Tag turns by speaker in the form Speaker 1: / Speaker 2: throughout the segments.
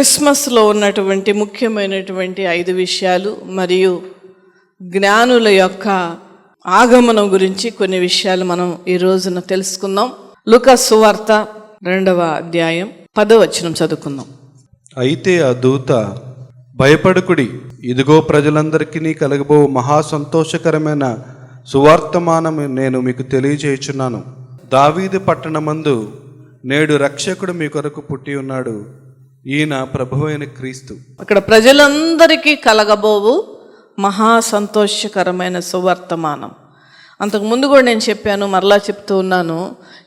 Speaker 1: క్రిస్మస్లో ఉన్నటువంటి ముఖ్యమైనటువంటి 5 విషయాలు మరియు జ్ఞానుల యొక్క ఆగమనం గురించి కొన్ని విషయాలు మనం ఈ రోజున తెలుసుకుందాం. లూకా సువార్త 2వ అధ్యాయం 10వ వచనం చదువుకుందాం.
Speaker 2: అయితే ఆ దూత, భయపడకుడి, ఇదిగో ప్రజలందరికీ కలగబో మహా సంతోషకరమైన సువార్తమానం నేను మీకు తెలియజేయుచున్నాను. దావీదు పట్టణమందు నేడు రక్షకుడు మీ కొరకు పుట్టి ఉన్నాడు, ఈయన ప్రభువైన క్రీస్తు.
Speaker 1: అక్కడ ప్రజలందరికీ కలగబోవు మహా సంతోషకరమైన సువర్తమానం. అంతకుముందు కూడా నేను చెప్పాను, మరలా చెప్తూ ఉన్నాను,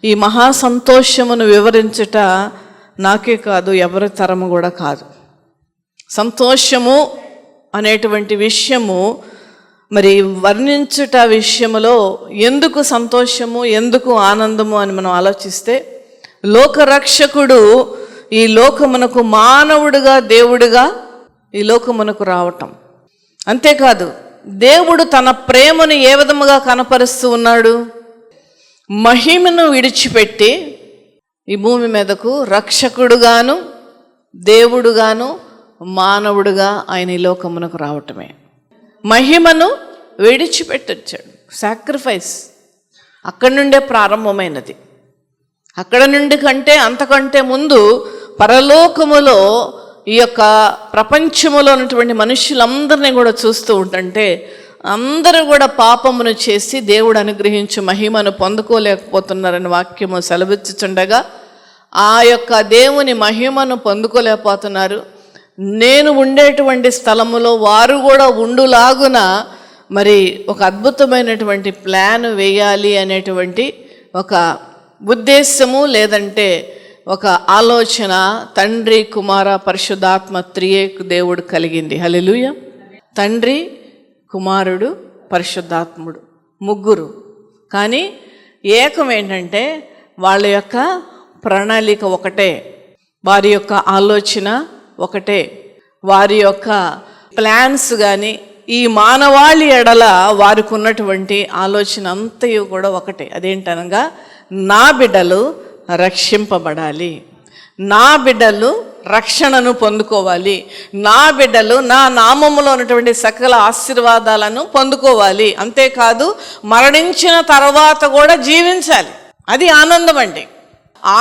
Speaker 1: ఈ మహా సంతోషమును వివరించుట నాకే కాదు, ఎవరి తరము కూడా కాదు. సంతోషము అనేటువంటి విషయము మరి వర్ణించుట విషయములో ఎందుకు సంతోషము, ఎందుకు ఆనందము అని మనం ఆలోచిస్తే, లోకరక్షకుడు ఈ లోకమునకు మానవుడిగా, దేవుడిగా ఈ లోకమునకు రావటం, అంతేకాదు దేవుడు తన ప్రేమను ఏ విధముగా కనపరుస్తూ ఉన్నాడు, మహిమను విడిచిపెట్టి ఈ భూమి మీదకు రక్షకుడుగాను దేవుడుగాను మానవుడుగా ఆయన ఈ లోకమునకు రావటమే. మహిమను విడిచిపెట్టొచ్చాడు, సాక్రిఫైస్ అక్కడి నుండే ప్రారంభమైనది. అక్కడ నుండి కంటే అంతకంటే ముందు పరలోకములో ఈ యొక్క ప్రపంచములో ఉన్నటువంటి మనుషులందరినీ కూడా చూస్తూ ఉంటుంటే, అందరూ కూడా పాపమును చేసి దేవుడు అనుగ్రహించి మహిమను పొందుకోలేకపోతున్నారని వాక్యము సెలవిచ్చుచుండగా, ఆ యొక్క దేవుని మహిమను పొందుకోలేకపోతున్నారు. నేను ఉండేటువంటి స్థలములో వారు కూడా ఉండులాగున మరి ఒక అద్భుతమైనటువంటి ప్లాన్ వేయాలి అనేటువంటి ఒక ఉద్దేశము, లేదంటే ఒక ఆలోచన తండ్రి, కుమార, పరిశుద్ధాత్మ త్రియేక దేవుడు కలిగింది. హల్లెలూయా. తండ్రి, కుమారుడు, పరిశుద్ధాత్ముడు ముగ్గురు, కానీ ఏకం ఏంటంటే వాళ్ళ యొక్క ప్రణాళిక ఒకటే, వారి యొక్క ఆలోచన ఒకటే, వారి యొక్క ప్లాన్స్ కానీ ఈ మానవాళి ఎడల వారికి ఉన్నటువంటి ఆలోచన అంతయు కూడా ఒకటే. అదేంటనగా, నా బిడ్డలు రక్షింపబడాలి, నా బిడ్డలు రక్షణను పొందుకోవాలి, నా బిడ్డలు నా నామములో ఉన్నటువంటి సకల ఆశీర్వాదాలను పొందుకోవాలి, అంతేకాదు మరణించిన తర్వాత కూడా జీవించాలి. అది ఆనందం అండి.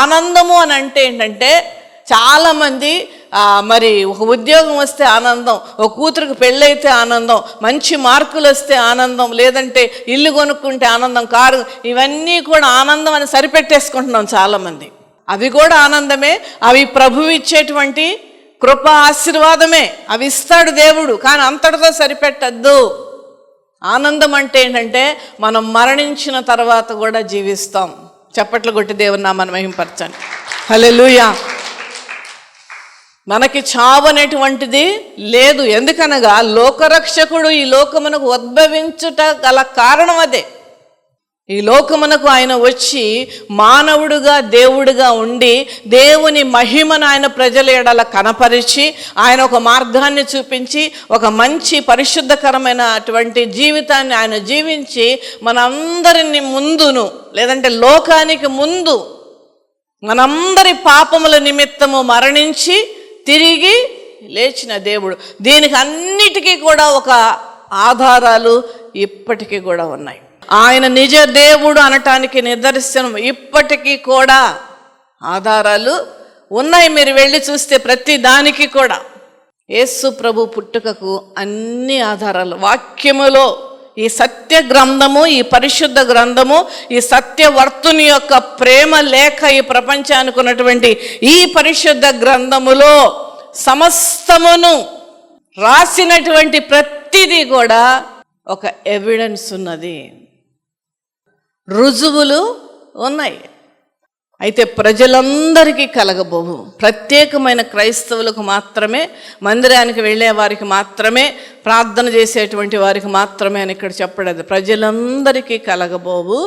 Speaker 1: ఆనందము అని అంటే ఏంటంటే, చాలామంది మరి ఒక ఉద్యోగం వస్తే ఆనందం, ఒక కూతురికి పెళ్ళైతే ఆనందం, మంచి మార్కులు వస్తే ఆనందం, లేదంటే ఇల్లు కొనుక్కుంటే ఆనందం, కారు, ఇవన్నీ కూడా ఆనందం అని సరిపెట్టేసుకుంటున్నాం చాలామంది. అవి కూడా ఆనందమే, అవి ప్రభువు ఇచ్చేటువంటి కృప ఆశీర్వాదమే, అవి ఇస్తాడు దేవుడు, కానీ అంతటితో సరిపెట్టద్దు. ఆనందం అంటే ఏంటంటే, మనం మరణించిన తర్వాత కూడా జీవిస్తాం. చప్పట్లు కొట్టి దేవుని నామాన్ని మహిమపరచండి. హల్లెలూయా. మనకి చావు అనేటువంటిది లేదు. ఎందుకనగా లోకరక్షకుడు ఈ లోకమునకు ఉద్భవించుట గల కారణం అదే. ఈ లోకమునకు ఆయన వచ్చి మానవుడుగా దేవుడిగా ఉండి దేవుని మహిమను ఆయన ప్రజల ఎడల కనపరిచి, ఆయన ఒక మార్గాన్ని చూపించి, ఒక మంచి పరిశుద్ధకరమైనటువంటి జీవితాన్ని ఆయన జీవించి మనందరిని ముందును, లేదంటే లోకానికి ముందు మనందరి పాపముల నిమిత్తము మరణించి తిరిగి లేచిన దేవుడు. దీనికి అన్నిటికీ కూడా ఒక ఆధారాలు ఇప్పటికీ కూడా ఉన్నాయి. ఆయన నిజ దేవుడు అనటానికి నిదర్శనం ఇప్పటికీ కూడా ఆధారాలు ఉన్నాయి. మీరు వెళ్ళి చూస్తే ప్రతి దానికి కూడా యేసు ప్రభు పుట్టుకకు అన్ని ఆధారాలు వాక్యములో, ఈ సత్య గ్రంథము, ఈ పరిశుద్ధ గ్రంథము, ఈ సత్యవర్తుని యొక్క ప్రేమ లేఖ ఈ ప్రపంచానికి ఉన్నటువంటి ఈ పరిశుద్ధ గ్రంథములో సమస్తమును రాసినటువంటి ప్రతిదీ కూడా ఒక ఎవిడెన్స్ ఉన్నది, రుజువులు ఉన్నాయి. అయితే ప్రజలందరికీ కలగబోవు, ప్రత్యేకమైన క్రైస్తవులకు మాత్రమే, మందిరానికి వెళ్ళే వారికి మాత్రమే, ప్రార్థన చేసేటువంటి వారికి మాత్రమే అని ఇక్కడ చెప్పలేదు. ప్రజలందరికీ కలగబోవు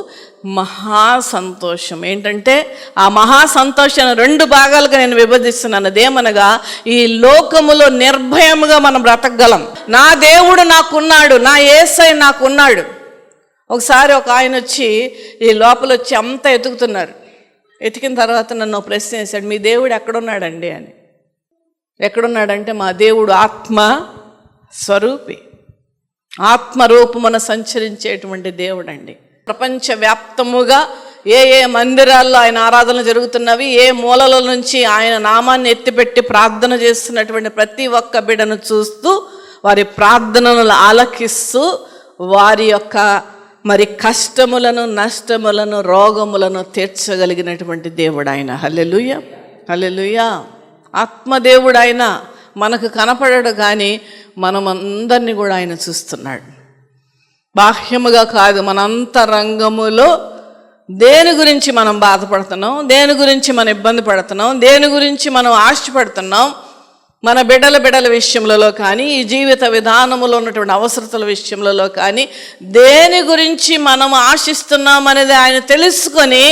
Speaker 1: మహా సంతోషం. ఏంటంటే, ఆ మహా సంతోషాన్ని 2 భాగాలుగా నేను విభజిస్తున్నాను. అదేమనగా, ఈ లోకములో నిర్భయముగా మనం బ్రతకగలం. నా దేవుడు నాకున్నాడు, నా యేసయ్య నాకున్నాడు. ఒకసారి ఒక ఆయన వచ్చి ఈ లోపల వచ్చి అంతా ఎతుకుతున్నారు. ఎతికిన తర్వాత నన్ను ప్రశ్న వేశాడు, మీ దేవుడు ఎక్కడున్నాడండి అని. ఎక్కడున్నాడంటే మా దేవుడు ఆత్మ స్వరూపి, ఆత్మరూపమున సంచరించేటువంటి దేవుడు అండి. ప్రపంచవ్యాప్తముగా ఏ ఏ మందిరాల్లో ఆయన ఆరాధనలు జరుగుతున్నవి, ఏ మూలల నుంచి ఆయన నామాన్ని ఎత్తిపెట్టి ప్రార్థన చేస్తున్నటువంటి ప్రతి ఒక్క బిడ్డను చూస్తూ వారి ప్రార్థనలను ఆలకిస్తూ వారి యొక్క మరి కష్టములను, నష్టములను, రోగములను తీర్చగలిగినటువంటి దేవుడు ఆయన. హల్లెలూయా, హల్లెలూయా. ఆత్మదేవుడు ఆయన. మనకు కనపడడు కానీ మనమందరినీ కూడా ఆయన చూస్తున్నాడు. బాహ్యముగా కాదు, మన అంతరంగములో దేని గురించి మనం బాధపడుతున్నాం, దేని గురించి మనం ఇబ్బంది పడుతున్నాం, దేని గురించి మనం ఆశపడుతున్నాం, మన బిడ్డల విషయంలో కానీ, ఈ జీవిత విధానములో ఉన్నటువంటి అవసరతల విషయంలో కానీ దేని గురించి మనం ఆశిస్తున్నాం అనేది ఆయన తెలుసుకొని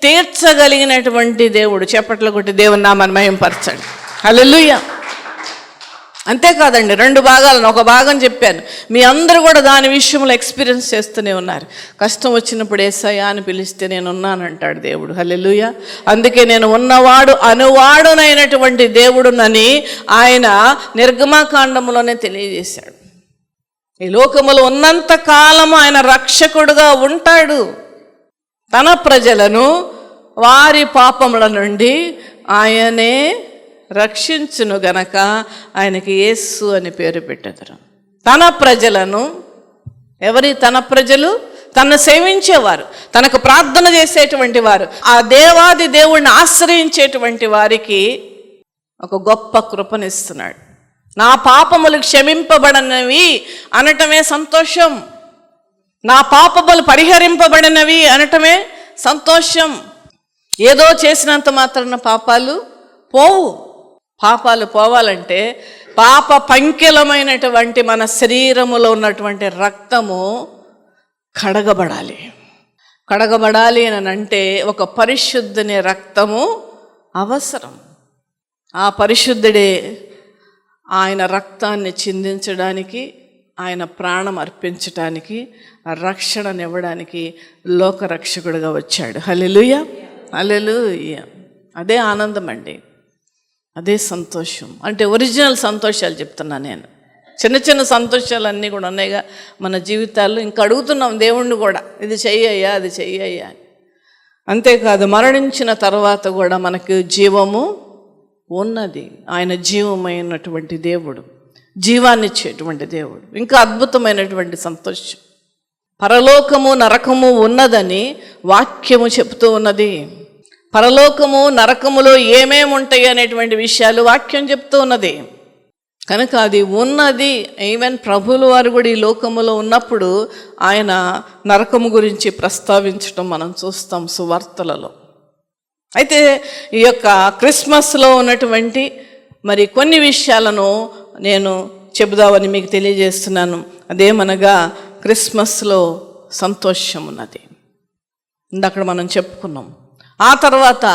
Speaker 1: తీర్చగలిగినటువంటి దేవుడు. చప్పట్లు కొట్టి దేవుని నామాన్ని మహిమపరచండి. హల్లెలూయా. అంతేకాదండి, 2 భాగాలను, ఒక భాగం చెప్పాను, మీ అందరూ కూడా దాని విషయంలో ఎక్స్పీరియన్స్ చేస్తూనే ఉన్నారు. కష్టం వచ్చినప్పుడు యేసయ్యా అని పిలిస్తే నేను ఉన్నానంటాడు దేవుడు. హల్లెలూయా. అందుకే నేను ఉన్నవాడు అనువాడునైనటువంటి దేవుడునని ఆయన నిర్గమకాండములోనే తెలియజేశాడు. ఈ లోకములో ఉన్నంత కాలము ఆయన రక్షకుడుగా ఉంటాడు. తన ప్రజలను వారి పాపముల నుండి ఆయనే రక్షించును గనక ఆయనకి యేసు అని పేరు పెట్టెదరు. తన ప్రజలను, ఎవరి తన ప్రజలు? తనను సేవించేవారు, తనకు ప్రార్థన చేసేటువంటి వారు, ఆ దేవాది దేవుణ్ణి ఆశ్రయించేటువంటి వారికి ఒక గొప్ప కృపనిస్తున్నాడు. నా పాపములు క్షమింపబడినవి అనటమే సంతోషం, నా పాపములు పరిహరింపబడినవి అనటమే సంతోషం. ఏదో చేసినంత మాత్రాన పాపాలు పోవు. పాపాలు పోవాలంటే పాప పంకిలమైనటువంటి మన శరీరములో ఉన్నటువంటి రక్తము కడగబడాలి. కడగబడాలి అని అంటే ఒక పరిశుద్ధుని రక్తము అవసరం. ఆ పరిశుద్ధుడే ఆయన రక్తాన్ని చిందించడానికి, ఆయన ప్రాణం అర్పించడానికి, రక్షణనివ్వడానికి లోకరక్షకుడిగా వచ్చాడు. హల్లెలూయా, హల్లెలూయా. అదే ఆనందం అండి, అదే సంతోషం. అంటే ఒరిజినల్ సంతోషాలు చెప్తున్నా నేను. చిన్న చిన్న సంతోషాలన్నీ కూడా ఉన్నాయిగా మన జీవితాల్లో. ఇంకా అడుగుతున్నాం దేవుణ్ణి కూడా, ఇది చెయ్యయ్యా, అది చెయ్యయ్యా. అంతేకాదు, మరణించిన తర్వాత కూడా మనకు జీవము ఉన్నది. ఆయన జీవమైనటువంటి దేవుడు, జీవాన్నిచ్చేటువంటి దేవుడు. ఇంకా అద్భుతమైనటువంటి సంతోషం, పరలోకము నరకము ఉన్నదని వాక్యము చెబుతూ ఉన్నది. పరలోకము నరకములో ఏమేమి ఉంటాయి అనేటువంటి విషయాలు వాక్యం చెప్తూ ఉన్నది. కనుక అది ఉన్నది. ఈవెన్ ప్రభువుల వారు కూడా ఈ లోకములో ఉన్నప్పుడు ఆయన నరకము గురించి ప్రస్తావించడం మనం చూస్తాం సువార్తలలో. అయితే ఈ యొక్క క్రిస్మస్లో ఉన్నటువంటి మరి కొన్ని విషయాలను నేను చెబుదామని మీకు తెలియజేస్తున్నాను. అదేమనగా క్రిస్మస్లో సంతోషం ఉన్నది, ఇందక్కడ మనం చెప్పుకున్నాం. ఆ తర్వాత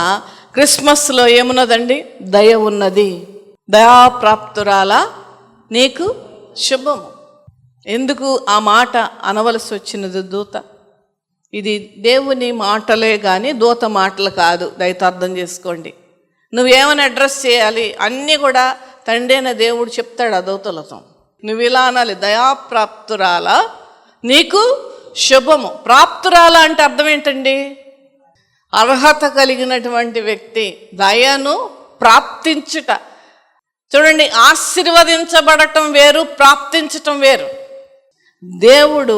Speaker 1: క్రిస్మస్లో ఏమున్నదండి? దయ ఉన్నది. దయాప్రాప్తురాల నీకు శుభము. ఎందుకు ఆ మాట అనవలసి వచ్చినది దూత? ఇది దేవుని మాటలే కానీ దూత మాటలు కాదు, దయతో అర్థం చేసుకోండి. నువ్వేమని అడ్రస్ చేయాలి అన్నీ కూడా తండ్రి అయిన దేవుడు చెప్తాడు ఆ దూతలతో. నువ్వు ఇలా అనాలి, దయాప్రాప్తురాల నీకు శుభము. ప్రాప్తురాల అంటే అర్థం ఏంటండి? అర్హత కలిగినటువంటి వ్యక్తి, దయను ప్రాప్తించుట. చూడండి, ఆశీర్వదించబడటం వేరు, ప్రాప్తించటం వేరు. దేవుడు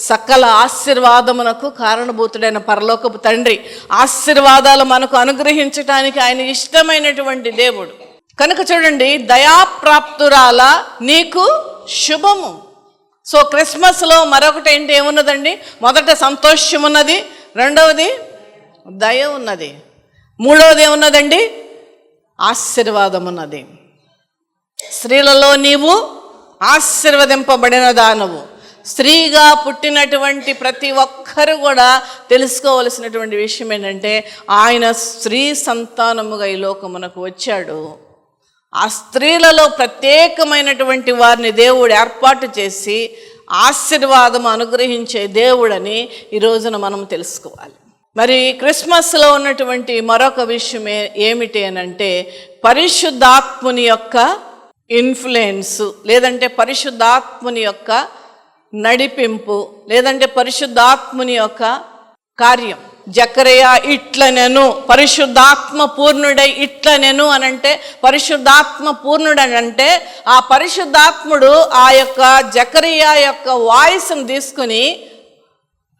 Speaker 1: సకల ఆశీర్వాదమునకు కారణభూతుడైన పరలోకపు తండ్రి. ఆశీర్వాదాలు మనకు అనుగ్రహించటానికి ఆయన ఇష్టమైనటువంటి దేవుడు. కనుక చూడండి, దయాప్రాప్తురాల నీకు శుభము. సో క్రిస్మస్లో మరొకటి ఏంటి, ఏమున్నదండి? మొదట సంతోషం ఉన్నది, రెండవది దయ ఉన్నది, మూడవది ఏమున్నదండి? ఆశీర్వాదం ఉన్నది. స్త్రీలలో నీవు ఆశీర్వదింపబడిన దానవు. స్త్రీగా పుట్టినటువంటి ప్రతి ఒక్కరు కూడా తెలుసుకోవలసినటువంటి విషయం ఏంటంటే ఆయన స్త్రీ సంతానముగా ఈ లోకమునకు వచ్చాడు. ఆ స్త్రీలలో ప్రత్యేకమైనటువంటి వారిని దేవుడు ఏర్పాటు చేసి ఆశీర్వాదం అనుగ్రహించే దేవుడని ఈ రోజున మనం తెలుసుకోవాలి. మరి క్రిస్మస్లో ఉన్నటువంటి మరొక విషయం ఏమిటి అని అంటే పరిశుద్ధాత్ముని యొక్క ఇన్ఫ్లుయెన్స్, లేదంటే పరిశుద్ధాత్ముని యొక్క నడిపింపు, లేదంటే పరిశుద్ధాత్ముని యొక్క కార్యం. జకరియా ఇట్లనెను, పరిశుద్ధాత్మ పూర్ణుడై ఇట్లనెను అనంటే పరిశుద్ధాత్మ పూర్ణుడు అంటే ఆ పరిశుద్ధాత్ముడు ఆ యొక్క జకరియా యొక్క వాయిస్ని తీసుకుని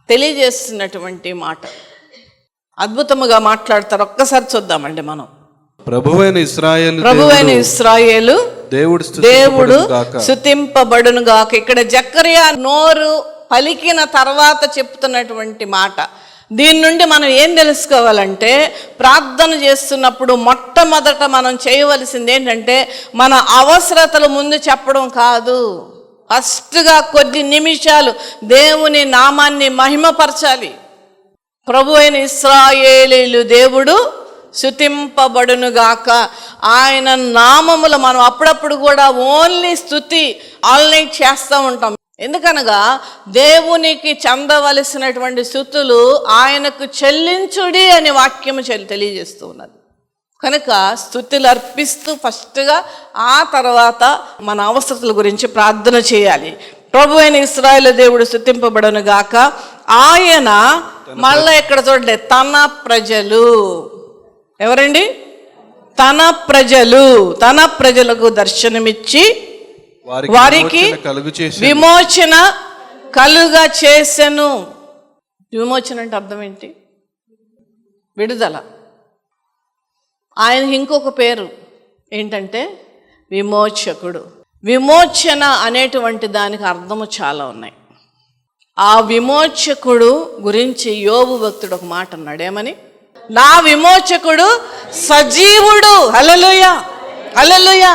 Speaker 1: తెలియజేస్తున్నటువంటి మాట. అద్భుతముగా మాట్లాడతారు. ఒక్కసారి చూద్దామండి మనం.
Speaker 2: ప్రభువైన
Speaker 1: ఇశ్రాయేలు దేవుడు స్తుతింపబడును గాక. ఇక్కడ జకరియా నోరు పలికిన తర్వాత చెప్తున్నటువంటి మాట. దీని నుండి మనం ఏం తెలుసుకోవాలంటే ప్రార్థన చేస్తున్నప్పుడు మొట్టమొదట మనం చేయవలసింది ఏంటంటే మన అవసరతలు ముందు చెప్పడం కాదు. ఫస్ట్గా కొద్ది నిమిషాలు దేవుని నామాన్ని మహిమపరచాలి. ప్రభు అయిన ఇశ్రాయేలీలు దేవుడు స్తుతింపబడునుగాక. ఆయన నామములు మనం అప్పుడప్పుడు కూడా ఓన్లీ స్తుతి ఆల్ నైట్ చేస్తూ ఉంటాం. ఎందుకనగా దేవునికి చెందవలసినటువంటి స్తుతులు ఆయనకు చెల్లించుడి అనే వాక్యము తెలియజేస్తూ ఉన్నది. కనుక స్తుతులు అర్పిస్తూ ఫస్ట్గా ఆ తర్వాత మన అవసరతల గురించి ప్రార్థన చేయాలి. ప్రభు అయిన ఇశ్రాయేలు దేవుడు స్తుతింపబడును గాక. ఆయన మళ్ళీ ఇక్కడ చూడండి, తన ప్రజలు ఎవరండి? తన ప్రజలకు దర్శనమిచ్చి వారికి విమోచన కలుగా చేసెను. విమోచన అంటే అర్థం ఏంటి? విడుదల. ఆయనకి ఇంకొక పేరు ఏంటంటే విమోచకుడు. విమోచన అనేటువంటి దానికి అర్థము చాలా ఉన్నాయి. ఆ విమోచకుడు గురించి యోబు భక్తుడు ఒక మాట అన్నాడు. ఏమని? నా విమోచకుడు సజీవుడు. హల్లెలూయా, హల్లెలూయా.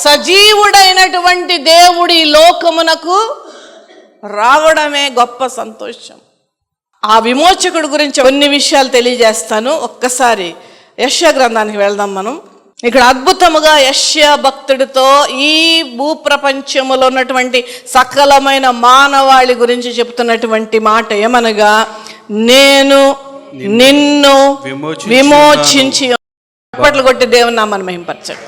Speaker 1: సజీవుడైనటువంటి దేవుడు ఈ లోకమునకు రావడమే గొప్ప సంతోషం. ఆ విమోచకుడు గురించి కొన్ని విషయాలు తెలియజేస్తాను. ఒక్కసారి యెషయా గ్రంథానికి వెళ్దాం మనం. ఇక్కడ అద్భుతముగా యెషయా భక్తుడితో ఈ భూప్రపంచములో ఉన్నటువంటి సకలమైన మానవాళి గురించి చెప్తున్నటువంటి మాట ఏమనగా, నేను నిన్ను విమోచించి. అప్పట్లు కొట్టి దేవుని నామాన్ని మహింపరచండి.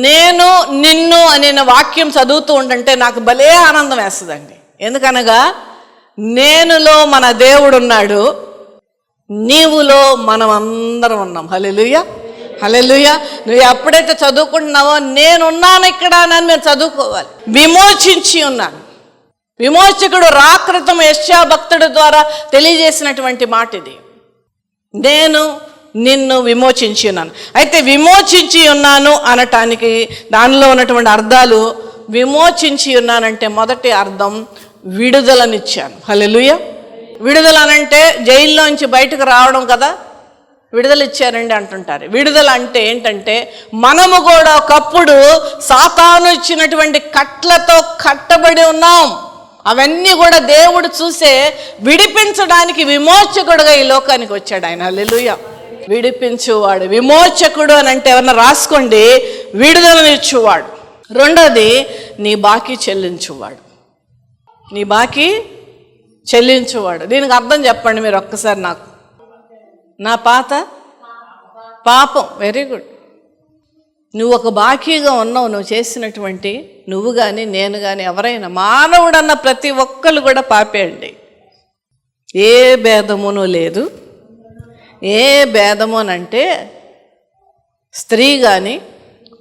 Speaker 1: నేను నిన్ను అనే వాక్యం చదువుతూ ఉంటుంటే నాకు భలే ఆనందం వేస్తుందండి. ఎందుకనగా నేనులో మన దేవుడు ఉన్నాడు, నీవులో మనం అందరం ఉన్నాం. హల్లెలూయా, హల్లెలూయా. నువ్వు ఎప్పుడైతే చదువుకుంటున్నావో నేనున్నాను ఇక్కడ అని మేము చదువుకోవాలి. విమోచించి ఉన్నాను. విమోచకుడు రాకృతం యెషయా భక్తుడి ద్వారా తెలియజేసినటువంటి మాట ఇది. నేను నిన్ను విమోచించి ఉన్నాను. అయితే విమోచించి ఉన్నాను అనటానికి దానిలో ఉన్నటువంటి అర్థాలు, విమోచించి ఉన్నానంటే మొదటి అర్థం విడుదలనిచ్చాను. హల్లెలూయా. విడుదల అనంటే జైల్లోంచి బయటకు రావడం కదా, విడుదల ఇచ్చారండి అంటుంటారు. విడుదల అంటే ఏంటంటే మనము కూడా ఒకప్పుడు సాతాను ఇచ్చినటువంటి కట్లతో కట్టబడి ఉన్నాం. అవన్నీ కూడా దేవుడు చూసే విడిపించడానికి విమోచకుడుగా ఈ లోకానికి వచ్చాడు ఆయన. హల్లెలూయా. విడిపించువాడు, విమోచకుడు అని అంటే ఎవరన్నా రాసుకోండి, విడుదలనిచ్చువాడు. రెండోది నీ బాకీ చెల్లించువాడు. నీ బాకీ చెల్లించువాడు. దీనికి అర్థం చెప్పండి మీరు ఒక్కసారి నాకు. నా పాపం. Very good. నువ్వు ఒక బాకీగా ఉన్నావు. నువ్వు చేసినటువంటి, నువ్వు కానీ నేను కానీ ఎవరైనా మానవుడన్న ప్రతి ఒక్కరు కూడా పాపేయండి. ఏ భేదమును లేదు. ఏ భేదము అనంటే స్త్రీ కానీ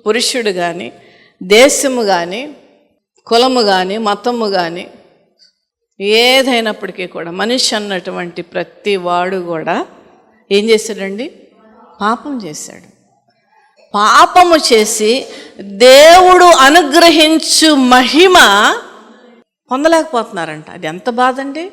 Speaker 1: పురుషుడు కానీ దేశము కానీ కులము కానీ మతము కానీ ఏదైనప్పటికీ కూడా మనిషి అన్నటువంటి ప్రతి వాడు కూడా ఏం చేశాడండి? పాపం చేశాడు. పాపము చేసి దేవుడు అనుగ్రహించు మహిమ పొందలేకపోతున్నారంట. అది ఎంత బాధ అండి.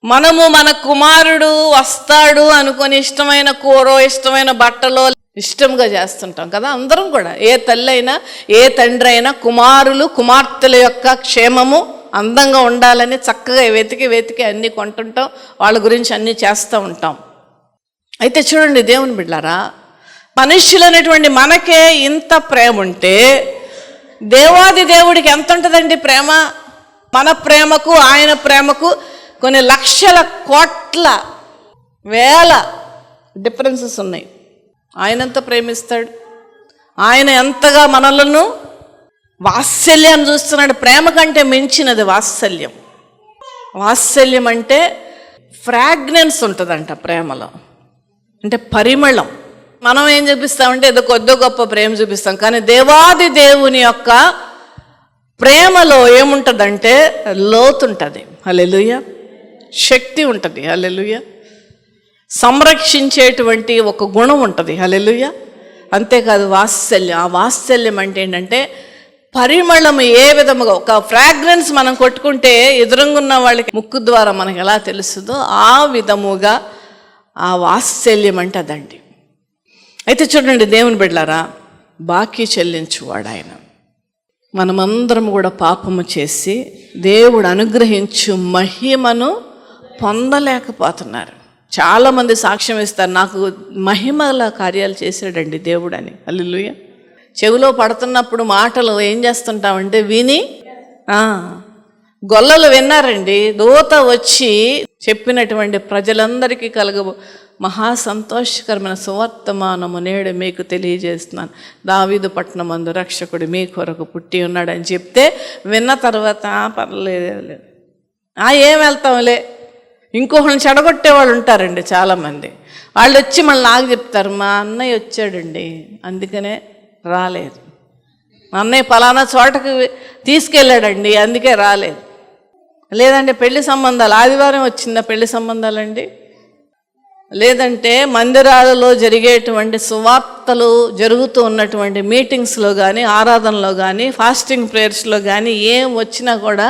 Speaker 1: మనము మన కుమారుడు వస్తాడు అనుకొని ఇష్టమైన కూరో ఇష్టమైన బట్టలో ఇష్టంగా చేస్తుంటాం కదా అందరం కూడా. ఏ తల్లి అయినా ఏ తండ్రి అయినా కుమారులు కుమార్తెల యొక్క క్షేమము అందంగా ఉండాలని చక్కగా వెతికి అన్నీ కొంటుంటాం, వాళ్ళ గురించి అన్నీ చేస్తూ ఉంటాం. అయితే చూడండి దేవుని బిడ్డలారా, మనుష్యులు అనేటువంటి మనకే ఇంత ప్రేమ ఉంటే దేవాది దేవుడికి ఎంత ఉంటుందండి ప్రేమ. మన ప్రేమకు ఆయన ప్రేమకు కొన్ని లక్షల కోట్ల వేల డిఫరెన్సెస్ ఉన్నాయి. ఆయన ఎంత ప్రేమిస్తాడు, ఆయన ఎంతగా మనలను వాత్సల్యాన్ని చూస్తున్నాడు. ప్రేమ కంటే మించినది వాత్సల్యం. వాత్సల్యం అంటే ఫ్రాగ్రెన్స్ ఉంటుందంట ప్రేమలో, అంటే పరిమళం. మనం ఏం చూపిస్తామంటే ఏదో కొద్ది గొప్ప ప్రేమ చూపిస్తాం, కానీ దేవాది దేవుని యొక్క ప్రేమలో ఏముంటుందంటే లోతుంటుంది. హల్లెలూయా. శక్తి ఉంటుంది. హల్లెలూయా. సంరక్షించేటువంటి ఒక గుణం ఉంటుంది. హల్లెలూయా. అంతేకాదు వాత్సల్యం. ఆ వాత్సల్యం అంటే ఏంటంటే పరిమళం. ఏ విధముగా ఒక ఫ్రాగ్రెన్స్ మనం కొట్టుకుంటే ఎదురుగున్న వాళ్ళకి ముక్కు ద్వారా మనకు ఎలా తెలుస్తుందో ఆ విధముగా ఆ వాత్సల్యం అంటే అదండి. అయితే చూడండి దేవుని బిడ్డలారా, బాకీ చెల్లించువాడు ఆయన. మనమందరం కూడా పాపము చేసి దేవుడు అనుగ్రహించు మహిమను పొందలేకపోతున్నారు. చాలామంది సాక్ష్యం ఇస్తారు, నాకు మహిమల కార్యాలు చేశాడండి దేవుడు అని. హల్లెలూయా. చెవిలో పడుతున్నప్పుడు మాటలు ఏం చేస్తుంటామంటే విని గొల్లలు విన్నారండి. దూత వచ్చి చెప్పినటువంటి ప్రజలందరికీ మహా సంతోషకరమైన సువర్తమానము నేడు మీకు తెలియజేస్తున్నాను, దావీదు పట్టణమందు రక్షకుడు మీ కొరకు పుట్టి ఉన్నాడని చెప్తే విన్న తర్వాత పర్లేదు, ఏం వెళ్తాంలే. ఇంకొకరిని చెడగొట్టే వాళ్ళు ఉంటారండి చాలామంది. వాళ్ళు వచ్చి మళ్ళీ నాకు చెప్తారు, మా అన్నయ్య వచ్చాడండి అందుకనే రాలేదు, మా అన్నయ్య పలానా చోటకి తీసుకెళ్ళాడండి అందుకే రాలేదు. లేదంటే పెళ్లి సంబంధాలు, ఆదివారం వచ్చిందా పెళ్లి సంబంధాలండి. లేదంటే మందిరాలలో జరిగేటువంటి సువార్తలు జరుగుతూ ఉన్నటువంటి మీటింగ్స్లో కానీ, ఆరాధనలో కానీ, ఫాస్టింగ్ ప్రేయర్స్లో కానీ ఏం వచ్చినా కూడా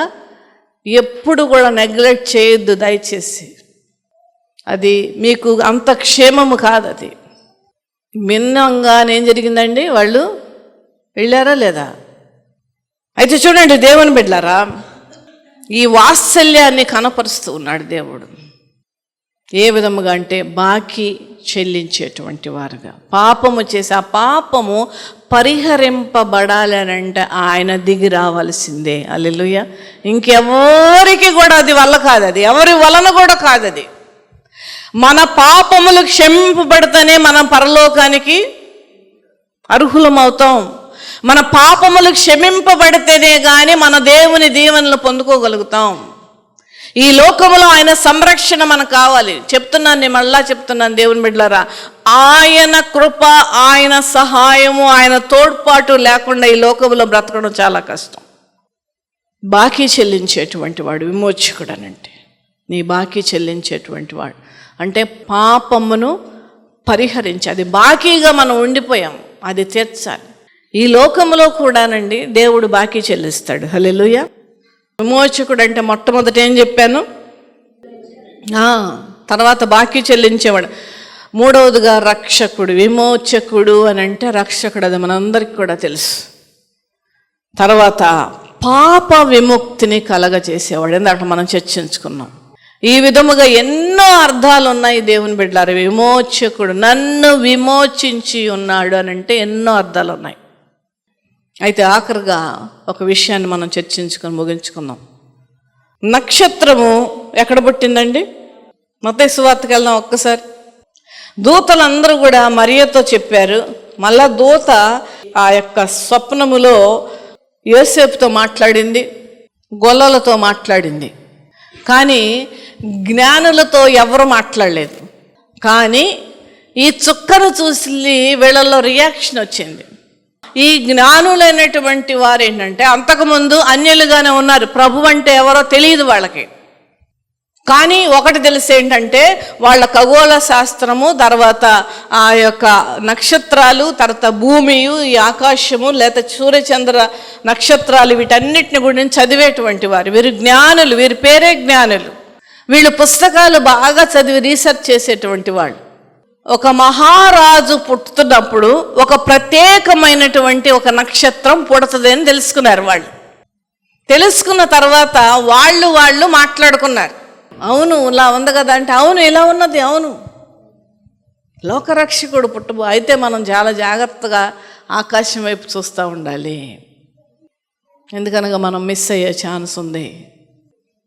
Speaker 1: ఎప్పుడు కూడా నెగ్లెక్ట్ చేయొద్దు దయచేసి. అది మీకు అంత క్షేమము కాదు. అది మిన్నంగా ఏం జరిగిందండి, వాళ్ళు వెళ్ళారా లేదా? అయితే చూడండి దేవుని బిడ్డలారా, ఈ వాత్సల్యాన్ని కనపరుస్తూ ఉన్నాడు దేవుడు. ఏ విధముగా అంటే బాకీ చెల్లించేటువంటి వారుగా. పాపము చేసి ఆ పాపము పరిహరింపబడాలనంటే ఆయన దిగి రావాల్సిందే. హల్లెలూయా. ఇంకెవరికి కూడా అది వల్ల కాదు, అది ఎవరి వలన కూడా కాదు. అది మన పాపములు క్షమింపబడితేనే మనం పరలోకానికి అర్హులమవుతాం. మన పాపములు క్షమింపబడితేనే కానీ మన దేవుని దీవెనలు పొందుకోగలుగుతాం. ఈ లోకములో ఆయన సంరక్షణ మనకు కావాలి. చెప్తున్నాను, నేను మళ్ళా చెప్తున్నాను దేవుని బిడ్డలారా, ఆయన కృప, ఆయన సహాయము, ఆయన తోడ్పాటు లేకుండా ఈ లోకములో బ్రతకడం చాలా కష్టం. బాకీ చెల్లించేటువంటి వాడు విమోచకుడు అనంటే, నీ బాకీ చెల్లించేటువంటి వాడు అంటే పాపమును పరిహరించి, అది బాకీగా మనం ఉండిపోయాం, అది తీర్చాలి. ఈ లోకంలో కూడానండి దేవుడు బాకీ చెల్లిస్తాడు. హల్లెలూయా. విమోచకుడు అంటే మొట్టమొదట ఏం చెప్పాను, తర్వాత బాకీ చెల్లించేవాడు. మూడవదిగా రక్షకుడు. విమోచకుడు అని అంటే రక్షకుడు, అది మనందరికీ కూడా తెలుసు. తర్వాత పాప విముక్తిని కలగజేసేవాడు, ఎందుకంటే మనం చర్చించుకున్నాం. ఈ విధముగా ఎన్నో అర్థాలు ఉన్నాయి దేవుని బిడ్డలారా. విమోచకుడు, నన్ను విమోచించి ఉన్నాడు అని అంటే ఎన్నో అర్థాలు ఉన్నాయి. అయితే ఆఖరిగా ఒక విషయాన్ని మనం చర్చించుకొని ముగించుకుందాం. నక్షత్రము ఎక్కడ పుట్టిందండి? మత్తయి సువార్తకి వెళ్దాం ఒక్కసారి. దూతలందరూ కూడా మరియతో చెప్పారు. మళ్ళా దూత ఆ యొక్క స్వప్నములో యోసేపుతో మాట్లాడింది, గొల్లలతో మాట్లాడింది, కానీ జ్ఞానులతో ఎవరు మాట్లాడలేదు. కానీ ఈ చుక్కను చూసి వీళ్ళల్లో రియాక్షన్ వచ్చింది. ఈ జ్ఞానులైనటువంటి వారు ఏంటంటే అంతకుముందు అన్యులుగానే ఉన్నారు, ప్రభు అంటే ఎవరో తెలియదు వాళ్ళకి. కానీ ఒకటి తెలిసి ఏంటంటే వాళ్ళ ఖగోళ శాస్త్రము, తర్వాత ఆ యొక్క నక్షత్రాలు, తర్వాత భూమియు, ఈ ఆకాశము, లేదా సూర్యచంద్ర నక్షత్రాలు, వీటన్నిటిని గురించి చదివేటువంటి వారు. వీరు జ్ఞానులు, వీరి పేరే జ్ఞానులు. వీళ్ళు పుస్తకాలు బాగా చదివి రీసెర్చ్ చేసేటువంటి వాళ్ళు. ఒక మహారాజు పుట్టుతున్నప్పుడు ఒక ప్రత్యేకమైనటువంటి ఒక నక్షత్రం పుడుతుంది అని తెలుసుకున్నారు వాళ్ళు. తెలుసుకున్న తర్వాత వాళ్ళు మాట్లాడుకున్నారు, అవును ఇలా ఉంది కదా అంటే, అవును ఇలా ఉన్నది, అవును లోకరక్షకుడు పుట్టబో, అయితే మనం చాలా జాగ్రత్తగా ఆకాశం వైపు చూస్తూ ఉండాలి, ఎందుకనగా మనం మిస్ అయ్యే ఛాన్స్ ఉంది.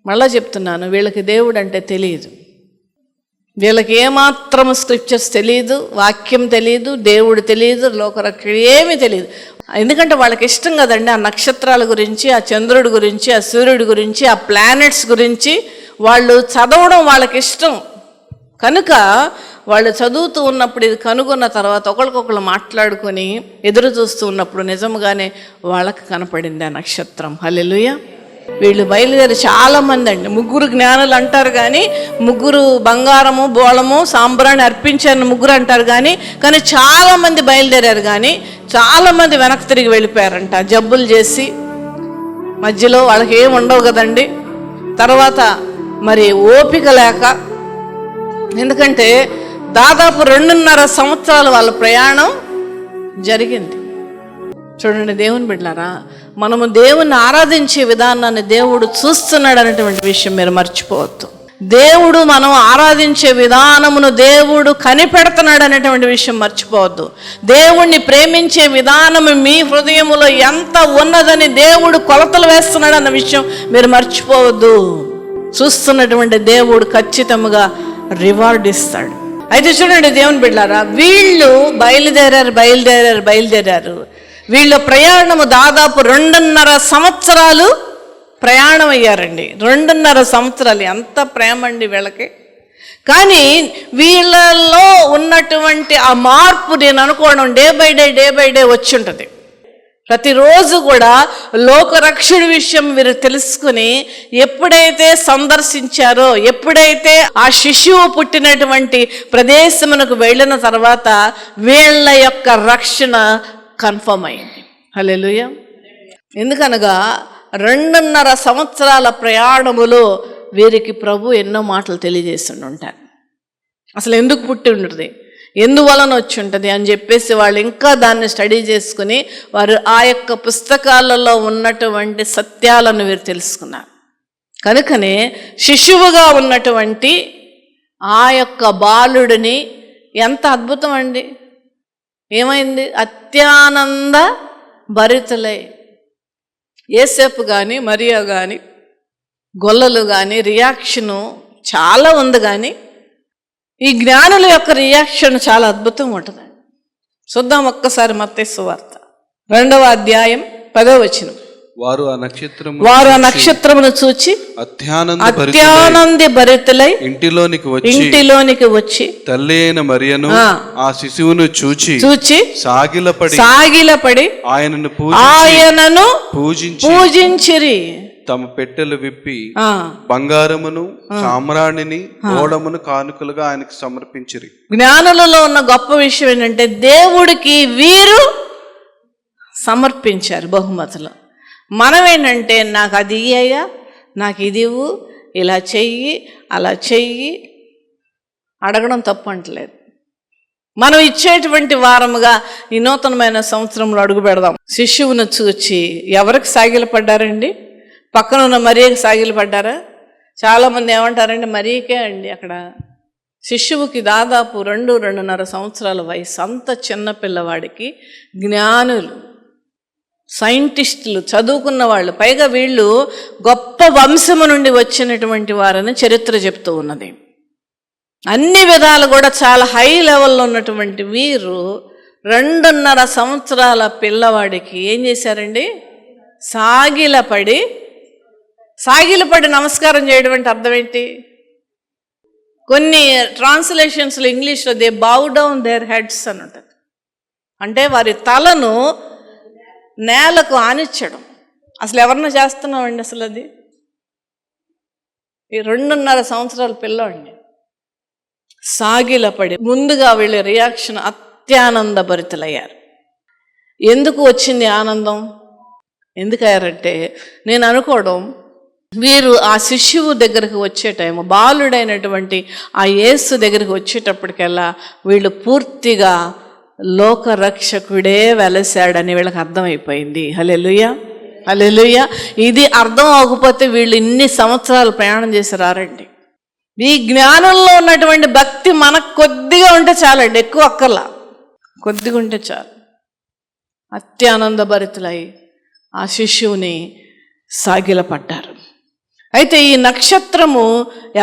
Speaker 1: మళ్ళా చెప్తున్నాను, వీళ్ళకి దేవుడు అంటే తెలియదు. వీళ్ళకి ఏమాత్రం స్క్రిప్చర్స్ తెలియదు, వాక్యం తెలియదు, దేవుడు తెలియదు, లోకరక్షణ ఏమీ తెలియదు. ఎందుకంటే వాళ్ళకి ఇష్టం కదండి ఆ నక్షత్రాల గురించి, ఆ చంద్రుడి గురించి, ఆ సూర్యుడి గురించి, ఆ ప్లానెట్స్ గురించి వాళ్ళు చదవడం వాళ్ళకి ఇష్టం. కనుక వాళ్ళు చదువుతూ ఉన్నప్పుడు ఇది కనుగొన్న తర్వాత ఒకరికొకరు మాట్లాడుకొని ఎదురు చూస్తూ ఉన్నప్పుడు నిజంగానే వాళ్ళకి కనపడింది ఆ నక్షత్రం. హల్లెలూయా. వీళ్ళు బయలుదేరి చాలామంది అండి, 3 జ్ఞానులు అంటారు కానీ, 3 బంగారము బోళము సాంబ్రాన్ని అర్పించారని 3 అంటారు కానీ చాలామంది బయలుదేరారు. కానీ చాలామంది వెనక్కి తిరిగి వెళ్ళిపోయారంట, జబ్బులు చేసి. మధ్యలో వాళ్ళకి ఏమి ఉండవు కదండి. తర్వాత మరి ఓపిక లేక, ఎందుకంటే దాదాపు 2.5 సంవత్సరాలు వాళ్ళ ప్రయాణం జరిగింది. చూడండి దేవుని బిడ్డలారా, మనము దేవుణ్ణి ఆరాధించే విధానాన్ని దేవుడు చూస్తున్నాడు అనేటువంటి విషయం మీరు మర్చిపోవద్దు. దేవుడు మనం ఆరాధించే విధానమును దేవుడు కనిపెడుతున్నాడు అనేటువంటి విషయం మర్చిపోవద్దు. దేవుణ్ణి ప్రేమించే విధానము మీ హృదయములో ఎంత ఉన్నదని దేవుడు కొలతలు వేస్తున్నాడు అన్న విషయం మీరు మర్చిపోవద్దు. చూస్తున్నటువంటి దేవుడు ఖచ్చితంగా రివార్డ్ ఇస్తాడు. అయితే చూడండి దేవుని బిడ్డలారా, వీళ్ళు బయలుదేరారు. వీళ్ళ ప్రయాణము దాదాపు 2.5 సంవత్సరాలు ప్రయాణం అయ్యారండి. 2.5 సంవత్సరాలు. ఎంత ప్రేమ అండి వీళ్ళకి. కానీ వీళ్ళలో ఉన్నటువంటి ఆ మార్పు నేను అనుకోవడం డే బై డే వచ్చి ఉంటుంది. ప్రతిరోజు కూడా లోకరక్షుడి విషయం వీరు తెలుసుకుని ఎప్పుడైతే సందర్శించారో, ఎప్పుడైతే ఆ శిశువు పుట్టినటువంటి ప్రదేశమునకు వెళ్ళిన తర్వాత వీళ్ళ యొక్క రక్షణ కన్ఫర్మ్ అయింది. హల్లెలూయా. ఎందుకనగా 2.5 సంవత్సరాల ప్రయాణములో వీరికి ప్రభు ఎన్నో మాటలు తెలియజేస్తుండి ఉంటారు. అసలు ఎందుకు పుట్టి ఉంటుంది, ఎందువలన వచ్చి ఉంటుంది అని చెప్పేసి వాళ్ళు ఇంకా దాన్ని స్టడీ చేసుకుని వారు ఆ యొక్క పుస్తకాలలో ఉన్నటువంటి సత్యాలను వీరు తెలుసుకున్నారు. కనుకనే శిశువుగా ఉన్నటువంటి ఆ యొక్క బాలుడిని, ఎంత అద్భుతం అండి, ఏమైంది, అత్యానంద భరితులై. యేసేపు కానీ మరియా కానీ గొల్లలు కానీ రియాక్షను చాలా ఉంది. కానీ ఈ జ్ఞానుల యొక్క రియాక్షన్ చాలా అద్భుతంగా ఉంటుంది. చూద్దాం ఒక్కసారి మత్తయి సువార్త 2వ అధ్యాయం 10వ వచనం.
Speaker 2: వారు ఆ
Speaker 1: నక్షత్రమును చూచి అత్యానంద భరితులై ఇంటిలోనికి వచ్చి తల్లి అయిన మరియను
Speaker 2: ఆ శిశువును చూచి
Speaker 1: సాగిలపడి ఆయనను పూజించిరి.
Speaker 2: తమ పెట్టెలు విప్పి బంగారమును సామ్రాణిని ఓడమును కానుకలుగా ఆయనకు సమర్పించిరి.
Speaker 1: జ్ఞానులలో ఉన్న గొప్ప విషయం ఏంటంటే దేవుడికి వీరు సమర్పించారు బహుమతులు. మనం ఏంటంటే నాకు అది ఇయ్యా, నాకు ఇది ఇవ్వు, ఇలా చెయ్యి, అలా చెయ్యి అడగడం తప్పు అంటలేదు. మనం ఇచ్చేటువంటి వారముగా ఈ నూతనమైన సంవత్సరంలో అడుగు పెడదాం. శిశువును చూచి ఎవరికి సాగిలపడ్డారండి? పక్కన ఉన్న మరియకి సాగిలపడ్డారా? చాలామంది ఏమంటారండి, మరియకే అండి. అక్కడ శిశువుకి దాదాపు 2.5 సంవత్సరాల వయసు. అంత చిన్న పిల్లవాడికి జ్ఞానులు, సైంటిస్టులు, చదువుకున్న వాళ్ళు, పైగా వీళ్ళు గొప్ప వంశము నుండి వచ్చినటువంటి వారని చరిత్ర చెప్తూ ఉన్నది. అన్ని విధాలు కూడా చాలా హై లెవెల్లో ఉన్నటువంటి వీరు 2.5 సంవత్సరాల పిల్లవాడికి ఏం చేశారండి? సాగిలపడి నమస్కారం చేయడం అంటే అర్థం ఏంటి? కొన్ని ట్రాన్స్లేషన్స్లో ఇంగ్లీష్లో they bow down their heads అని ఉంటుంది. అంటే వారి తలను నేలకు ఆనిచ్చడం. అసలు ఎవరన్నా చేస్తున్నామండి? అసలు అది ఈ 2.5 సంవత్సరాల పిల్లవాడిని సాగిలపడి ముందుగా వీళ్ళ రియాక్షన్ అత్యానంద భరితులయ్యారు. ఎందుకు వచ్చింది ఆనందం? ఎందుకయ్యారంటే నేను అనుకోవడం, వీరు ఆ శిశువు దగ్గరకు వచ్చే టైము, బాలుడైనటువంటి ఆ యేసు దగ్గరికి వచ్చేటప్పటికల్లా వీళ్ళు పూర్తిగా లోకరక్షకుడే వెలసాడని వీళ్ళకి అర్థమైపోయింది. హల్లెలూయా, హల్లెలూయా. ఇది అర్థం అవ్వకపోతే వీళ్ళు ఇన్ని సంవత్సరాలు ప్రయాణం చేసి రారండి. ఈ జ్ఞానంలో ఉన్నటువంటి భక్తి మనకు కొద్దిగా ఉంటే చాలండి, ఎక్కువ అక్కర్లా, కొద్దిగా ఉంటే చాలు. అత్యానంద భరితులై ఆ శిశువుని సాగిలపడ్డారు. అయితే ఈ నక్షత్రము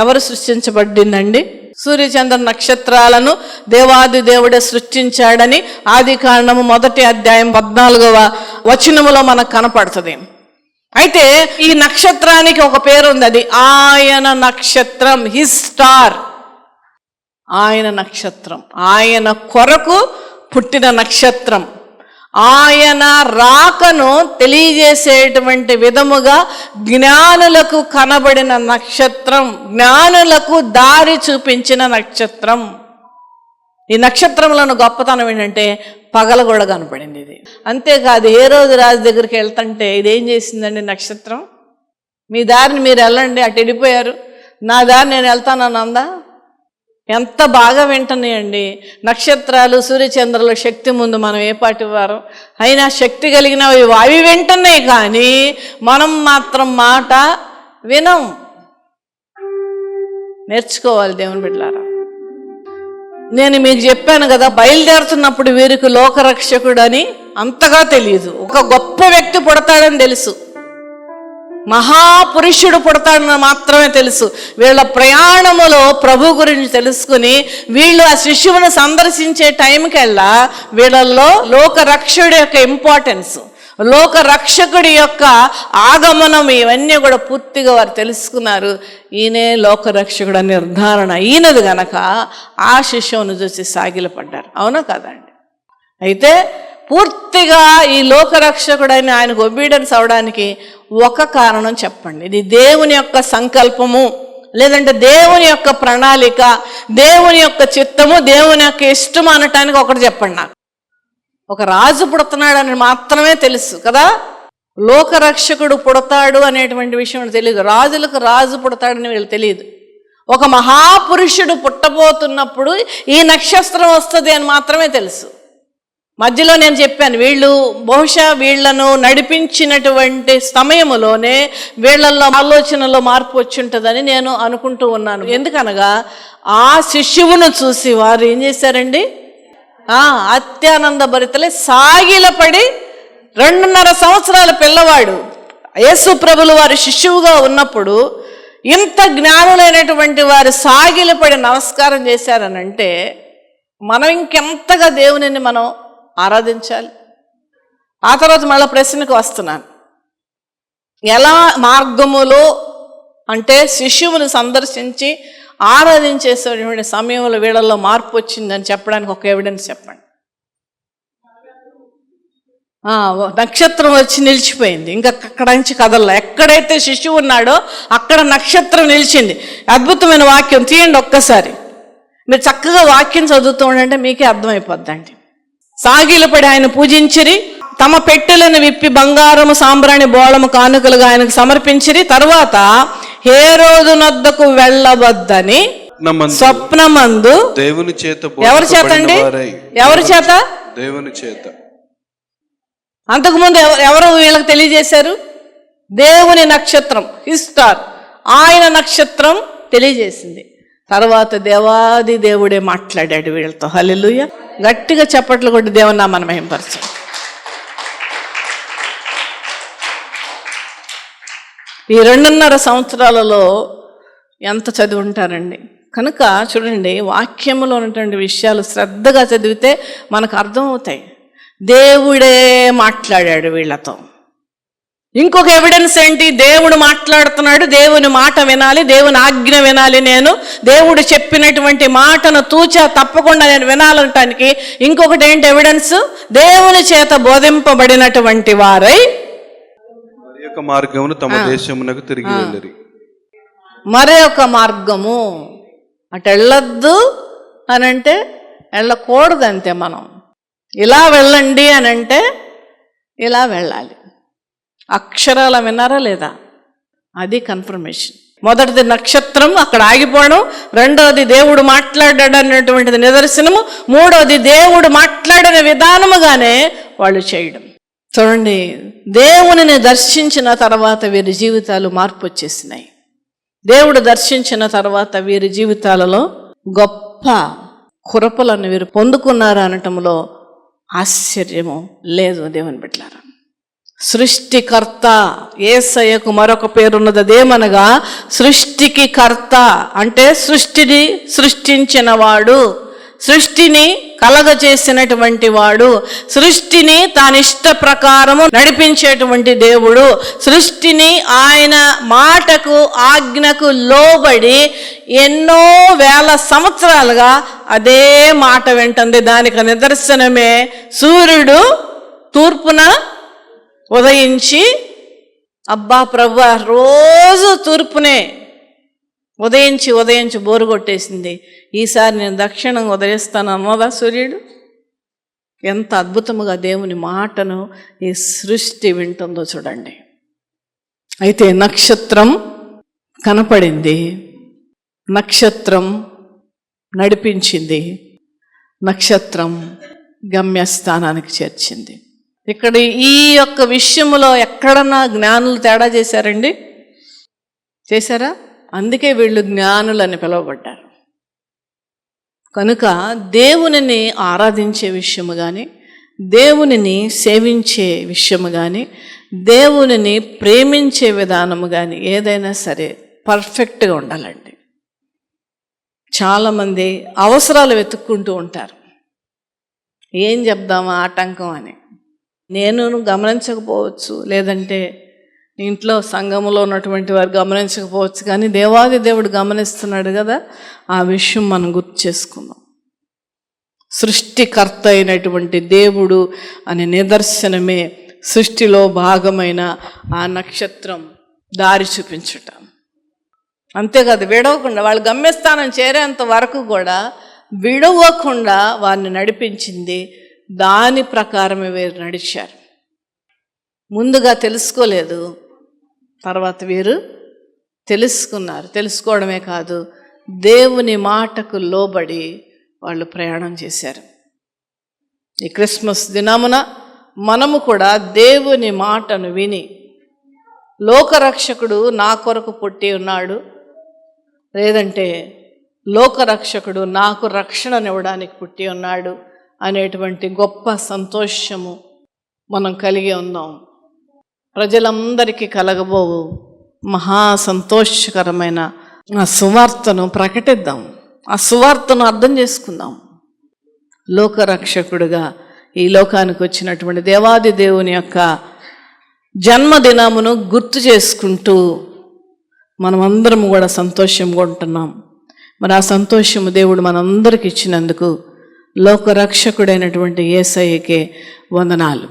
Speaker 1: ఎవరు సృష్టించబడిందండి? సూర్యచంద్ర నక్షత్రాలను దేవాది దేవుడే సృష్టించాడని ఆదికాండము 1వ అధ్యాయం 14వ వచనములో మనకు కనపడుతుంది. అయితే ఈ నక్షత్రానికి ఒక పేరు ఉంది, అది ఆయన నక్షత్రం, హిస్ స్టార్. ఆయన నక్షత్రం, ఆయన కొరకు పుట్టిన నక్షత్రం, ఆయన రాకను తెలియజేసేటువంటి విధముగా జ్ఞానులకు కనబడిన నక్షత్రం, జ్ఞానులకు దారి చూపించిన నక్షత్రం. ఈ నక్షత్రంలోని గొప్పతనం ఏంటంటే పగల కూడా కనపడింది ఇది. అంతేకాదు హేరోదు రాజు దగ్గరికి వెళ్తుంటే ఇదేం చేసిందండి నక్షత్రం? మీ దారిని మీరు వెళ్ళండి, అటు వెళ్ళిపోయారు, నా దారి నేను వెళ్తానని అందా? ఎంత బాగా వింటున్నాయండి నక్షత్రాలు, సూర్యచంద్రుల శక్తి ముందు మనం ఏ పాటి వారు అయినా శక్తి కలిగినవి అవి వింటున్నాయి, కానీ మనం మాత్రం మాట వినం. నేర్చుకోవాలి దేవుని బిడ్డలారా. నేను మీకు చెప్పాను కదా, బయలుదేరుతున్నప్పుడు వీరికి లోకరక్షకుడు అని అంతగా తెలియదు. ఒక గొప్ప వ్యక్తి పుడతాడని తెలుసు, మహాపురుషుడు పుడతాడని మాత్రమే తెలుసు. వీళ్ళ ప్రయాణములో ప్రభు గురించి తెలుసుకుని వీళ్ళు ఆ శిష్యువును సందర్శించే టైంకెల్లా వీళ్ళల్లో లోకరక్షకుడి యొక్క ఇంపార్టెన్స్, లోకరక్షకుడి యొక్క ఆగమనం, ఇవన్నీ కూడా పూర్తిగా వారు తెలుసుకున్నారు. ఈయనే లోకరక్షకుడు అని నిర్ధారణ అయినది గనక ఆ శిష్యువును చూసి సాగిలపడ్డారు. అవునా కదండి? అయితే పూర్తిగా ఈ లోకరక్షకుడైన ఆయనకు ఒబీడియన్స్ అవడానికి ఒక కారణం చెప్పండి. ఇది దేవుని యొక్క సంకల్పము, లేదంటే దేవుని యొక్క ప్రణాళిక, దేవుని యొక్క చిత్తము, దేవుని యొక్క ఇష్టం అనటానికి ఒకటి చెప్పండి నాకు. ఒక రాజు పుడుతున్నాడని మాత్రమే తెలుసు కదా, లోకరక్షకుడు పుడతాడు అనేటువంటి విషయం తెలియదు. రాజులకు రాజు పుడతాడని వీళ్ళు తెలియదు. ఒక మహాపురుషుడు పుట్టబోతున్నప్పుడు ఈ నక్షత్రం వస్తుంది అని మాత్రమే తెలుసు. మధ్యలో నేను చెప్పాను, వీళ్ళు బహుశా వీళ్లను నడిపించినటువంటి సమయంలోనే వీళ్ళల్లో ఆలోచనలో మార్పు వచ్చి ఉంటుందని నేను అనుకుంటూ ఉన్నాను. ఎందుకనగా ఆ శిష్యువును చూసి వారు ఏం చేశారండి? అత్యానంద భరితలే సాగిలపడి 2.5 సంవత్సరాల పిల్లవాడు యేసు ప్రభులు వారి శిష్యువుగా ఉన్నప్పుడు ఇంత జ్ఞానులైనటువంటి వారు సాగిలపడి నమస్కారం చేశారనంటే మనం ఇంకెంతగా దేవునిని మనం ఆరాధించాలి. ఆ తర్వాత మళ్ళీ ప్రశ్నకు వస్తున్నాను. ఎలా మార్గములో అంటే శిష్యువుని సందర్శించి ఆరాధించేసేటువంటి సమయంలో వీళ్ళల్లో మార్పు వచ్చిందని చెప్పడానికి ఒక ఎవిడెన్స్ చెప్పండి. నక్షత్రం వచ్చి నిలిచిపోయింది, ఇంకా అక్కడ నుంచి కదల్లా. ఎక్కడైతే శిష్యువు ఉన్నాడో అక్కడ నక్షత్రం నిలిచింది. అద్భుతమైన వాక్యం తీయండి ఒక్కసారి. మీరు చక్కగా వాక్యం చదువుతూ ఉండంటే మీకే అర్థమైపోద్దండి. సాగిలపడి ఆయన పూజించిరి, తమ పెట్టెలను విప్పి బంగారము, సాంబ్రాణి, బోళము కానుకలుగా ఆయనకు సమర్పించిరి. తర్వాత హేరోదునొద్దకు వెళ్ళవద్దని స్వప్నమందు
Speaker 2: దేవుని చేత,
Speaker 1: ఎవరి చేత అండి? ఎవరి చేత?
Speaker 2: దేవుని చేత.
Speaker 1: అంతకుముందు ఎవరు వీళ్ళకి తెలియజేశారు? దేవుని నక్షత్రం, హిస్ స్టార్, ఆయన నక్షత్రం తెలియజేసింది. తర్వాత దేవాది దేవుడే మాట్లాడాడు వీళ్ళతో. హల్లెలూయా. గట్టిగా చప్పట్లు కొట్టి దేవుని నామమున మహిమపరచండి. ఈ 2.5 సంవత్సరాలలో ఎంత చదివి ఉంటారండి. కనుక చూడండి, వాక్యములో ఉన్నటువంటి విషయాలు శ్రద్ధగా చదివితే మనకు అర్థమవుతాయి. దేవుడే మాట్లాడాడు వీళ్ళతో. ఇంకొక ఎవిడెన్స్ ఏంటి? దేవుడు మాట్లాడుతున్నాడు, దేవుని మాట వినాలి, దేవుని ఆజ్ఞ వినాలి. నేను దేవుడు చెప్పినటువంటి మాటను తూచా తప్పకుండా నేను వినాలంటానికి ఇంకొకటి ఏంటి ఎవిడెన్స్? దేవుని చేత బోధింపబడినటువంటి వారై
Speaker 2: మరి ఒక మార్గమును తమ దేశమునకు తిరిగి వెళ్ళిరి.
Speaker 1: మరి ఒక మార్గము అటు వెళ్ళొద్దు అనంటే వెళ్ళకూడదు అంతే. మనం ఇలా వెళ్ళండి అనంటే ఇలా వెళ్ళాలి. అక్షరాల విన్నారా లేదా? అది కన్ఫర్మేషన్. మొదటిది నక్షత్రం, అక్కడ ఆగిపోవడం. రెండవది దేవుడు మాట్లాడాడు అనేటువంటిది నిదర్శనము. మూడవది దేవుడు మాట్లాడిన విధానముగానే వాళ్ళు చేయడం. చూడండి, దేవునిని దర్శించిన తర్వాత వీరి జీవితాలు మార్పు వచ్చేసినాయి. దేవుడు దర్శించిన తర్వాత వీరి జీవితాలలో గొప్ప కృపలను వీరు పొందుకున్నారు అనటంలో ఆశ్చర్యము లేదు దేవుని బిడ్డలారా. సృష్టికర్త. యేసయ్యకు మరొక పేరున్నది, అదేమనగా సృష్టికి కర్త. అంటే సృష్టిని సృష్టించినవాడు, సృష్టిని కలగజేసినటువంటి వాడు, సృష్టిని తానిష్ట ప్రకారము నడిపించేటువంటి దేవుడు, సృష్టిని ఆయన మాటకు ఆజ్ఞకు లోబడి ఎన్నో వేల సంవత్సరాలుగా అదే మాట వింటుంది. దానికి నిదర్శనమే సూర్యుడు తూర్పున ఉదయించి, అబ్బా ప్రభువా రోజు తూర్పునే ఉదయించి బోరు కొట్టేసింది, ఈసారి నేను దక్షిణం ఉదయిస్తాను అన్నదా సూర్యుడు? ఎంత అద్భుతముగా దేవుని మాటను ఈ సృష్టి వింటుందో చూడండి. అయితే నక్షత్రం కనపడింది, నక్షత్రం నడిపించింది, నక్షత్రం గమ్యస్థానానికి చేర్చింది. ఇక్కడ ఈ యొక్క విషయంలో ఎక్కడన్నా జ్ఞానులు తేడా చేశారండి? చేశారా? అందుకే వీళ్ళు జ్ఞానులని పిలువబడ్డారు. కనుక దేవునిని ఆరాధించే విషయము కానీ, దేవునిని సేవించే విషయము కానీ, దేవునిని ప్రేమించే విధానము కానీ ఏదైనా సరే పర్ఫెక్ట్గా ఉండాలండి. చాలామంది అవసరాలు వెతుక్కుంటూ ఉంటారు, ఏం చెప్దామా ఆటంకం అని. నేను గమనించకపోవచ్చు, లేదంటే ఇంట్లో సంఘములో ఉన్నటువంటి వారు గమనించకపోవచ్చు, కానీ దేవాది దేవుడు గమనిస్తున్నాడు కదా. ఆ విషయం మనం గుర్తు చేసుకుందాం. సృష్టికర్త అయినటువంటి దేవుడు అనే నిదర్శనమే సృష్టిలో భాగమైన ఆ నక్షత్రం దారి చూపించటం. అంతేకాదు, విడవకుండా వాళ్ళు గమ్యస్థానం చేరేంత వరకు కూడా విడవకుండా వారిని నడిపించింది. దాని ప్రకారమే వీరు నడిచారు. ముందుగా తెలుసుకోలేదు, తర్వాత వీరు తెలుసుకున్నారు. తెలుసుకోవడమే కాదు, దేవుని మాటకు లోబడి వాళ్ళు ప్రయాణం చేశారు. ఈ క్రిస్మస్ దినమున మనము కూడా దేవుని మాటను విని, లోకరక్షకుడు నా కొరకు పుట్టి ఉన్నాడు, లేదంటే లోకరక్షకుడు నాకు రక్షణనివ్వడానికి పుట్టి ఉన్నాడు అనేటువంటి గొప్ప సంతోషము మనం కలిగి ఉన్నాం. ప్రజలందరికీ కలగబోవు మహా సంతోషకరమైన ఆ సువార్తను ప్రకటిద్దాం, ఆ సువార్తను అర్థం చేసుకుందాం. లోకరక్షకుడుగా ఈ లోకానికి వచ్చినటువంటి దేవాది దేవుని యొక్క జన్మదినమును గుర్తు చేసుకుంటూ మనమందరం కూడా సంతోషంగా ఉంటున్నాం. మరి ఆ సంతోషము దేవుడు మనందరికి ఇచ్చినందుకు లోకరక్షకుడైనటువంటి యేసయ్యకే వందనాలు.